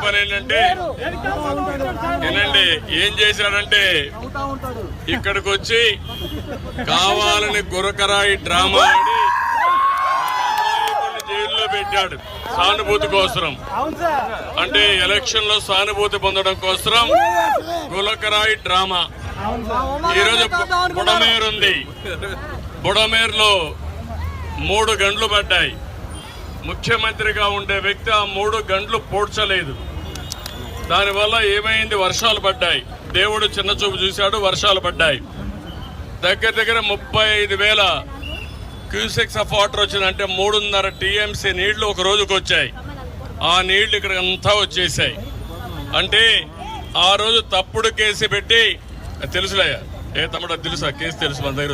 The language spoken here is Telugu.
పని ఏంటంటే ఏనండి ఏం చేశాడంటే ఇక్కడికి వచ్చి కావాలని గురకరాయి డ్రామా ఆడి జైల్లో పెట్టాడు సానుభూతి కోసం. అంటే ఎలక్షన్ లో సానుభూతి పొందడం కోసం గులకరాయి డ్రామా. ఈరోజు బుడమేరు ఉంది, బుడమేరులో 3 గంటలు పడ్డాయి. ముఖ్యమంత్రిగా ఉండే వ్యక్తి ఆ 3 గంటలు పోడ్చలేదు. దానివల్ల ఏమైంది, వర్షాలు పడ్డాయి. దేవుడు చిన్న చూపు చూశాడు, వర్షాలు పడ్డాయి. దగ్గర దగ్గర 35,000 క్యూసెక్స్ ఆఫ్ వాటర్ వచ్చింది. అంటే 3.5 TMC నీళ్లు ఒక రోజుకు వచ్చాయి. ఆ నీళ్లు ఇక్కడ అంతా వచ్చేసాయి. అంటే ఆ రోజు తప్పుడు కేసు పెట్టి తెలుసులే, ఏ తమ్ముడు తెలుసా కేసు తెలుసు మన దగ్గర